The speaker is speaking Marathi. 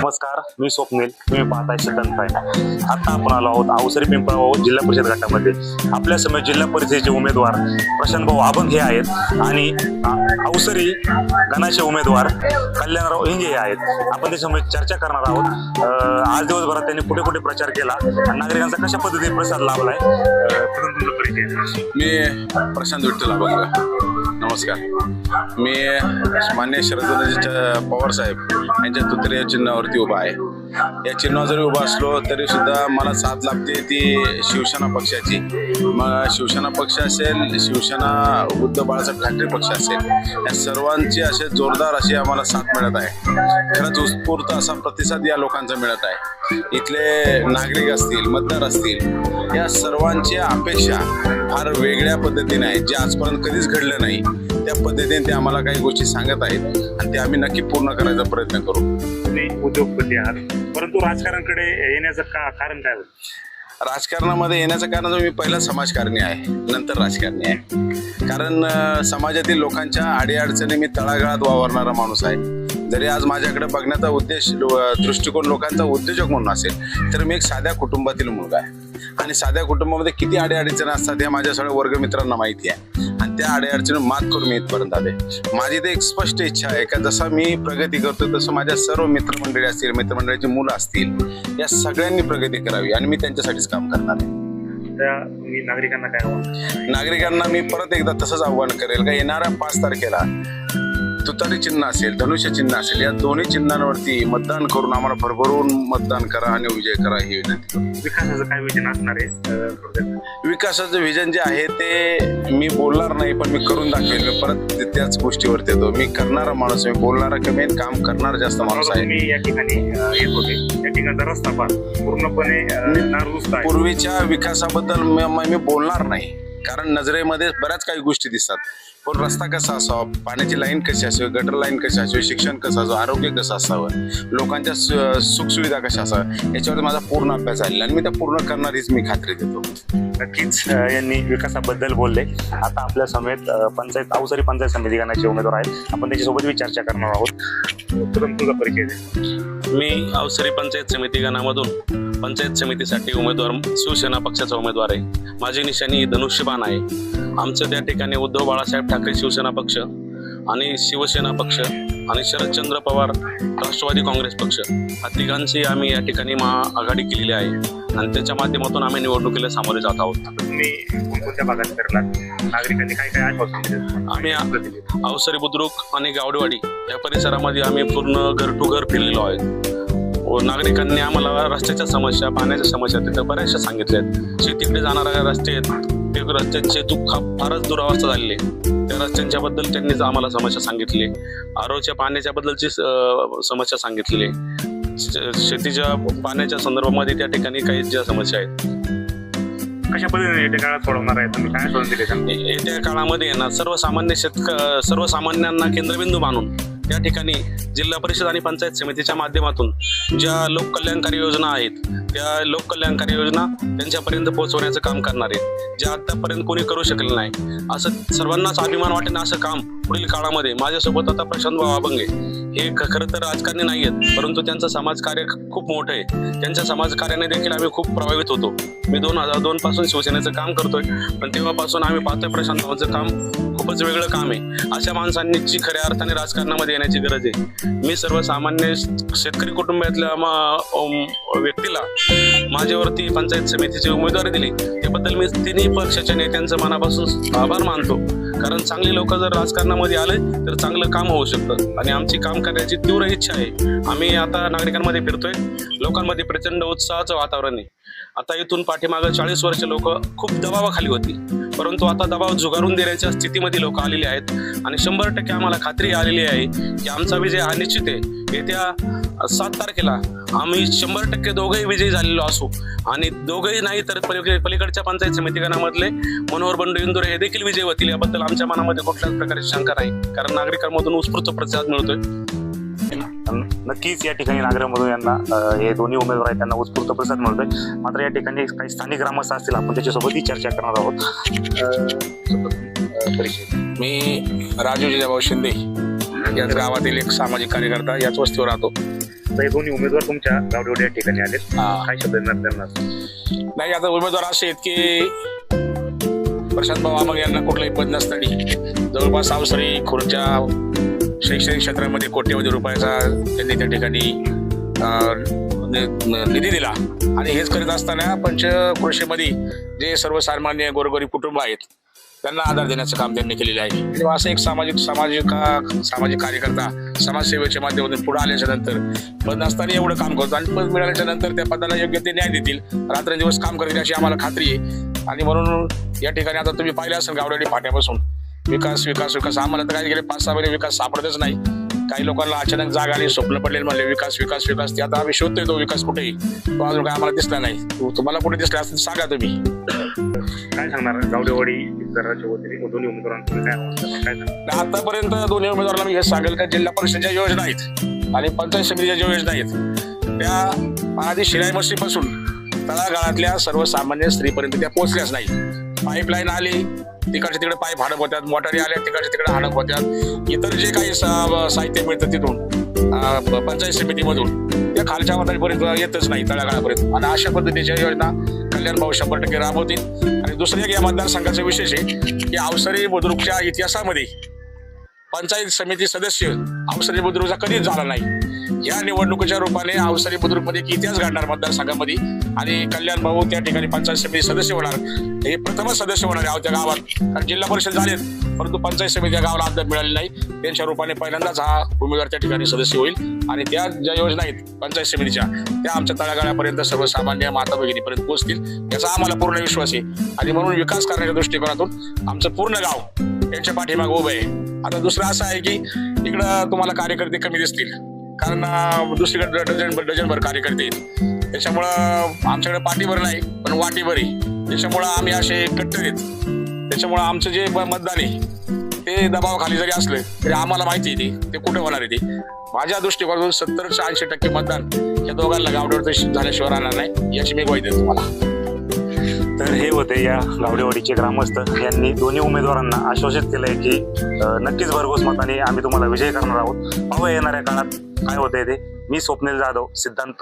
नमस्कार, मी स्वप्नील. तुम्ही पाहताय शेतन फाय. आता आपण आलो आहोत अवसरी पिंपळगाव जिल्हा परिषद गटामध्ये. आपल्या समोर जिल्हा परिषदेचे उमेदवार प्रशांत भाऊ अभंग हे आहेत आणि अवसरी गणाचे उमेदवार कल्याणराव इंगे हे आहेत. आपण त्याच्यामुळे चर्चा करणार आहोत. आज दिवसभरात त्यांनी कुठे कुठे प्रचार केला आणि नागरिकांचा कशा पद्धतीने प्रसाद लाभलाय. तुमचा परिचय. मी प्रशांत विठ्ठल अभंग. नमस्कार. मी मान्य शरद पवार साहेब यांच्या तुतरे चिन्हावरती उभा आहे. या चिन्हावर जरी उभा असलो तरी सुद्धा मला साथ लागते ती शिवसेना पक्षाची. मग शिवसेना पक्ष असेल, शिवसेना उद्धव बाळासाहेब ठाकरे पक्ष असेल, या सर्वांची असे जोरदार अशी आम्हाला साथ मिळत आहे. खरंच उत्स्फूर्त असा प्रतिसाद या लोकांचा मिळत आहे. इथले नागरिक असतील, मतदार असतील, या सर्वांची अपेक्षा फार वेगळ्या पद्धतीने आहे, जे आजपर्यंत कधीच घडलं नाही. त्या पद्धतीने ते आम्हाला काही गोष्टी सांगत आहेत आणि ते आम्ही नक्की पूर्ण करायचा प्रयत्न करू. तुम्ही उद्योगपती आहात, परंतु राजकारणाकडे येण्याचं कारण काय होतं? राजकारणामध्ये येण्याचं कारण मी पहिला समाजकारणी आहे, नंतर राजकारणी आहे. कारण समाजातील लोकांच्या अडीअडचणी मी तळागाळात वावरणारा माणूस आहे. जरी आज माझ्याकडे बघण्याचा दृष्टिकोन लोकांचा उद्योजक म्हणून असेल, तर मी एक साध्या कुटुंबातील मुलगा आहे आणि साध्या कुटुंबामध्ये किती अडीअडचणी असतात हे माझ्या सगळ्या वर्गमित्रांना माहिती आहे आणि त्या अडीअडचणी मात करून मी इथपर्यंत आले. माझी ते एक स्पष्ट इच्छा आहे का जसा मी प्रगती करतो तसं माझ्या सर्व मित्रमंडळी असतील, मित्रमंडळीची मुलं असतील, या सगळ्यांनी प्रगती करावी आणि मी त्यांच्यासाठीच काम करणार आहे. मी नागरिकांना काय आव्हान? नागरिकांना मी परत एकदा तसंच आव्हान करेल का येणाऱ्या 5 तारखेला तुतारी चिन्ह असेल, धनुष्य चिन्ह असेल, या दोन्ही चिन्हांवरती मतदान करून आम्हाला भरभरून मतदान करा आणि विजय करा ही विनंती. विकासाचं काय विजन असणार आहे? विकासाचं विजन जे आहे ते मी बोलणार नाही, पण मी करून दाखवेल. मी परत त्याच गोष्टीवरती येतो. मी करणारा माणूस आहे, बोलणारा कमी, काम करणारा जास्त माणूस आहे. मी या ठिकाणी येत होते, या ठिकाणचा रस्ता पूर्णपणे नारळुस्त आहे. पूर्वीच्या विकासाबद्दल मी बोलणार नाही, कारण नजरेमध्ये बऱ्याच काही गोष्टी दिसतात. पण रस्ता कसा असावा, पाण्याची लाईन कशी असावी, गटर लाईन कशी असावी, शिक्षण कसं असावं, आरोग्य कसं असावं, लोकांच्या सुखसुविधा कशा असाव्या, याच्यावर माझा पूर्ण अभ्यास झालेला आणि मी त्या पूर्ण करणार हीच मी खात्री देतो. नक्कीच यांनी विकासाबद्दल बोलले. आता आपल्या समेत अवसरी पंचायत समिती गणाचे उमेदवार आहेत. आपण त्याच्यासोबत मी चर्चा करणार आहोत. तुझा परिचय दे. मी अवसरी पंचायत समिती गणामधून पंचायत समितीसाठी उमेदवार, शिवसेना पक्षाचा उमेदवार आहे. माझी निशाणी धनुष्यबाण आहे. आमचं त्या ठिकाणी उद्धव बाळासाहेब ठाकरे शिवसेना पक्ष आणि शिवसेना पक्ष आणि शरदचंद्र पवार राष्ट्रवादी काँग्रेस पक्ष हा तिघांची आम्ही या ठिकाणी महाआघाडी केलेली आहे आणि त्याच्या माध्यमातून आम्ही निवडणुकीला सामोरे जात आहोत. तुम्ही कोणत्या भागात फिरलात? नागरिकांनी काय काय आश्वासन दिले? आम्ही अवसरी बुद्रुक आणि गावडेवाडी या परिसरामध्ये आम्ही पूर्ण घर टू घर फिरलेलो आहे. नागरिकांनी आम्हाला रस्त्याच्या समस्या, पाण्याच्या समस्या तिथं बऱ्याचशा सांगितल्या आहेत. शेतीकडे जाणारे रस्ते आहेत, ते रस्त्यांची फारच दुरावस्था झालेली आहे. त्या रस्त्यांच्या बद्दल त्यांनी आम्हाला समस्या सांगितली. आरोच्या पाण्याच्या बद्दलची समस्या सांगितली. शेतीच्या पाण्याच्या संदर्भामध्ये त्या ठिकाणी काही ज्या समस्या आहेत, कशा पद्धतीने येत्या काळात सोडवणार आहे? तुम्ही काय सोडून दिले? येत्या काळामध्ये येणार सर्वसामान्यांना केंद्रबिंदू मानून त्या ठिकाणी जिल्हा परिषद आणि पंचायत समितीच्या माध्यमातून ज्या लोककल्याणकारी योजना आहेत, त्या लोककल्याणकारी योजना त्यांच्यापर्यंत पोहोचवण्याचं काम करणार आहेत, जे आतापर्यंत कोणी करू शकले नाही. असं सर्वांनाच अभिमान वाटेल असं काम पुढील काळामध्ये माझ्यासोबत आता प्रशांत भाऊ अभंगे हे खरं तर राजकारणी नाही आहेत, परंतु त्यांचं समाजकार्य खूप मोठं आहे. त्यांच्या समाजकार्याने देखील आम्ही खूप प्रभावित होतो. मी 2002 पासून शिवसेनेचं काम करतोय, पण तेव्हापासून आम्ही पाहतोय प्रशांत भाऊचं काम खूपच वेगळं काम आहे. अशा माणसांची खऱ्या अर्थाने राजकारणामध्ये येण्याची गरज आहे. मी सर्वसामान्य शेतकरी कुटुंबातल्या व्यक्तीला माझ्यावरती पंचायत समितीची उमेदवारी दिली, त्याबद्दल मी तिन्ही पक्षाच्या नेत्यांचं मनापासून आभार मानतो. कारण चांगली लोक जर राजकारणामध्ये आले तर चांगलं काम होऊ शकतं आणि आमची काम करण्याची तीव्र इच्छा आहे. आम्ही आता नागरिकांमध्ये फिरतोय, लोकांमध्ये प्रचंड उत्साहाचं वातावरण आहे. आता इथून पाठीमागं 40 वर्ष लोक खूप दबावाखाली होती, परंतु आता दबाव झुगारून देण्याच्या स्थितीमध्ये लोक आलेले आहेत आणि 100% आम्हाला खात्री आलेली आहे की आमचा विजय हा निश्चित आहे. येत्या 7 तारखेला आम्ही 100% दोघंही विजयी झालेलो असू आणि दोघंही नाही तर पलीकडच्या पंचायत समिती गणामधले मनोहर बंडू इंदुरे हे देखील विजयी होतील. याबद्दल आमच्या मनामध्ये कुठल्याच प्रकारची शंका नाही, कारण नागरिकांमधून उत्स्फूर्त प्रतिसाद मिळतोय. नक्कीच या ठिकाणी नागरिकांमधून यांना हे दोन्ही उमेदवार आहेत त्यांना उत्स्फूर्त प्रतिसाद मिळतोय. मात्र या ठिकाणी काही स्थानिक ग्रामस्थ असतील, आपण त्याच्यासोबतही चर्चा करणार आहोत. मी राजू जिजाभाऊ शिंदे याच गावातील एक सामाजिक कार्यकर्ता, याच वस्तीवर राहतो. आता हे दोन्ही उमेदवार तुमच्या गावडेवाडी या ठिकाणी आलेत. हा. काय शब्द देणार त्यांना? नाही, आता उमेदवार असे आहेत की प्रशांत भाऊ आमग यांना कुठलंही पद नसताना जवळपास अवसरी खुर्च्या शैक्षणिक क्षेत्रामध्ये कोट्यवधी रुपयाचा त्यांनी त्या ठिकाणी निधी दिला आणि हेच करीत असताना पंचक्रोशीमध्ये जे सर्वसामान्य गोरगरीब कुटुंब आहेत त्यांना आधार देण्याचं काम त्यांनी केलेलं आहे. आणि असं एक सामाजिक कार्यकर्ता समाजसेवेच्या माध्यमातून पुढे आल्याच्या नंतर पद नसताना एवढं काम करतो आणि पद मिळाल्याच्या नंतर त्या पदाला योग्य ते न्याय देतील, रात्रंदिवस काम करतील अशी आम्हाला खात्री आहे. आणि म्हणून या ठिकाणी आता तुम्ही पाहिलं असेल गावडेवाडी फाट्यापासून विकास आम्हाला तर काय गेले 5-6 महिने विकास सापडतच नाही. काही लोकांना अचानक जागा आणि स्वप्न पडलेलं म्हणले विकास ते आता आम्ही शोधतोय तो विकास कुठेही, तो अजून काय आम्हाला दिसला नाही. तुम्हाला कुठे दिसला असं सांगा तुम्ही. काय सांगणार गावडेवाडी विस्ताराच्या वतीने दोन्ही उमेदवारांना तुम्ही काय आव्हान करणार? काय सांगणार? आतापर्यंत दोन्ही उमेदवारांना मी हे सांगेल का जिल्हा परिषदेच्या योजना आहेत आणि पंचायत समितीच्या ज्या योजना आहेत त्या आधी शिराई मशीपासून तळागाळातल्या सर्वसामान्य स्त्रीपर्यंत त्या पोहोचल्याच नाही. पाईपलाईन आली, तिकडच्या तिकडे पाईप हाडप होत्यात, मोटारी आल्या तिकडच्या तिकडे हाडप होत्यात, इतर जे काही साहित्य मिळतं तिथून पंचायत समितीमधून त्या खालच्या वातावरणापर्यंत येतच नाही तळागाळापर्यंत. आणि अशा पद्धतीच्या योजना कल्याण भाऊ 100% राबवतील. आणि दुसरं एक या मतदारसंघाचा विशेष आहे की अवसरी बुद्रुकच्या इतिहासामध्ये पंचायत समिती सदस्य अवसरी बुद्रुकचा कधीच झाला नाही. या निवडणुकीच्या रूपाने अवसरी बुद्रुकमध्ये एक इतिहास घडणार मतदारसंघामध्ये आणि कल्याण भाऊ त्या ठिकाणी पंचायत समिती सदस्य होणार. हे प्रथमच सदस्य होणार आहे त्या गावात, कारण जिल्हा परिषद झालेत परंतु पंचायत समिती या गावाला अद्याप मिळाली नाही. त्यांच्या रूपाने पहिल्यांदाच हा उमेदवार त्या ठिकाणी सदस्य होईल आणि त्या ज्या योजना आहेत पंचायत समितीच्या त्या आमच्या तळागाळापर्यंत सर्वसामान्य माता भगिनीपर्यंत पोहोचतील याचा आम्हाला पूर्ण विश्वास आहे. आणि म्हणून विकास करण्याच्या दृष्टिकोनातून आमचं पूर्ण गाव त्यांच्या पाठीमागे उभं आहे. आता दुसरं असं आहे की इकडं तुम्हाला कार्यकर्ते कमी दिसतील, कारण दुसरीकडे डझनभर कार्यकर्ते आहेत. त्याच्यामुळं आमच्याकडे पाठीभर नाही पण वाटीभर आहे. त्याच्यामुळं आम्ही असे कट्टर आहेत. त्याच्यामुळं आमचं जे मतदान आहे ते दबावाखाली जरी असलं तरी आम्हाला माहिती आहे ते कुठं होणार आहे. ते माझ्या दृष्टिकोनातून 70-80% मतदान या दोघांना गावडेवाडी झाल्याशिवाय राहणार नाही याची मी ग्वाही देतो तुम्हाला. तर हे होते या गावडेवाडीचे ग्रामस्थ यांनी दोन्ही उमेदवारांना आश्वासित केलंय की नक्कीच भरघोस मताने आम्ही तुम्हाला विजयी करणार आहोत. पाहूया येणाऱ्या काळात काय होतंय ते. मी स्वप्नील जाधव, सिद्धांत.